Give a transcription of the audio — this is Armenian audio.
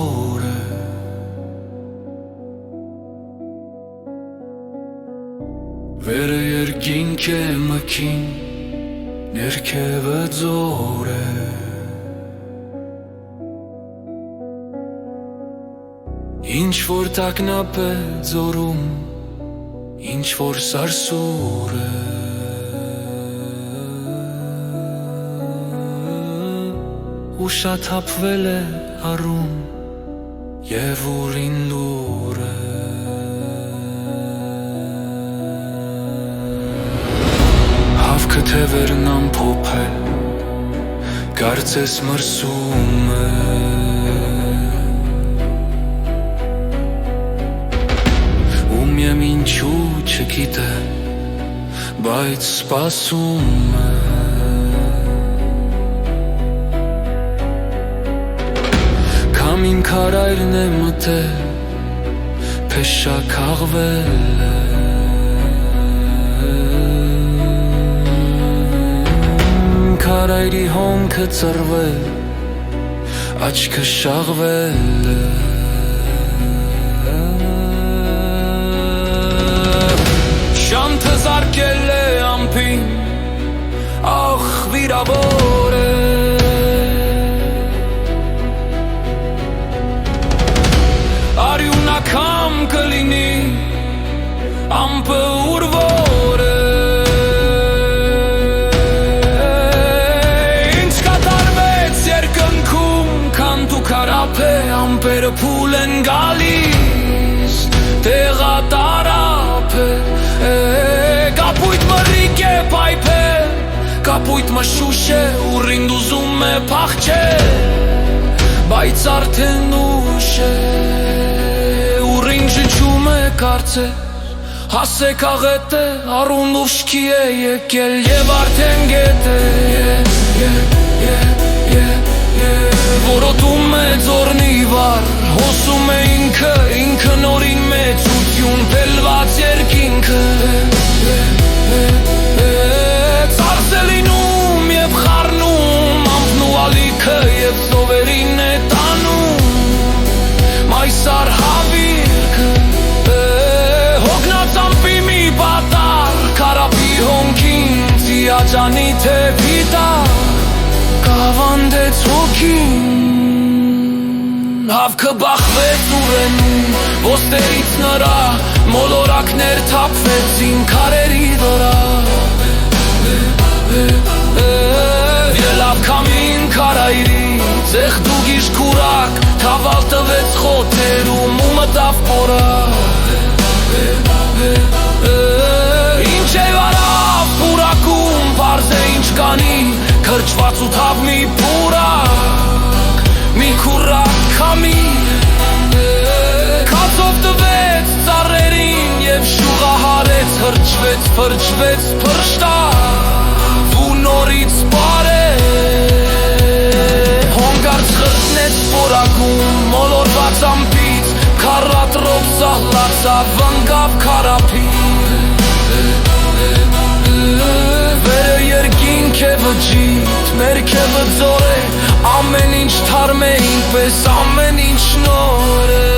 ձոր է Վերը երկինք է մքին ներքևը ձոր է Ինչ որ տագնապ է ձորում Ինչ որ սարսուր է Ու շատ հապվել է առում Եվ ուրին լուր է Հավքը թևերն ամփոփել Կարծես մրսում է Ում ինչու չգիտե Բայց սպասում է Իմ քարայրն է մտել, փեշա քաղվել է Քարայրի հոնքը ծռվել, աչքը շաղվել է Շանթը զարկել է ամպին, ախ վիրավոր է Արյունաքամ կլինի, ամպը ուրվոր է Ինչ կատարվեց երկնքում, քանթու քարապ է Ամպերը փուլ են գալիս, տեղատարապ է Կապույտ մռիկ է պայփել, կապույտ մշուշ է Ուրինդ ուզում է փախչել, բայց արդեն ուշ է Շնչում է կարծես, հասեք աղետ է, առուն ուշքի է եկել և արդեն գետ է Որոտում է ձորնի վար, հոսում է ինքը նորին մեծություն, պելված երկինքը Ծարս է լինում և խառնում, ամպն ու ալիքը և ծովերին է տանում Մայսար հավիրքը Հոգնած ամպի մի պատար Կարապի հոնքին Ծիաջանի թեպի տար Կավանդեց հոգին Հավքը բախվեց ուրենում Ոստերից նրա Մոլորակներ թափվեցին Քարերի վրա Ելավ կամին քարայրից Եղդուգիշ կուրակ Թավալ տվեց խոտերում ու մտավ պորակ Ինչ է վարավ պուրակում Պարզ է ինչ կանի Քրճված ու թավ մի պուրակ Մի կուրակ կամի Կացով տվեց ծառերին Եվ շուղահարեց հրճվեց փրճվեց փրշտավ Ու նորից բարեց Հոնգարց խրտնեց պորակում Մոլորված ամպից Քարատրով սահլացավ վնգավ քարապի Վերը երկինք է վջիտ Ներքևը ձոր է Ամեն ինչ թարմ է ինպես ամեն ինչ նոր է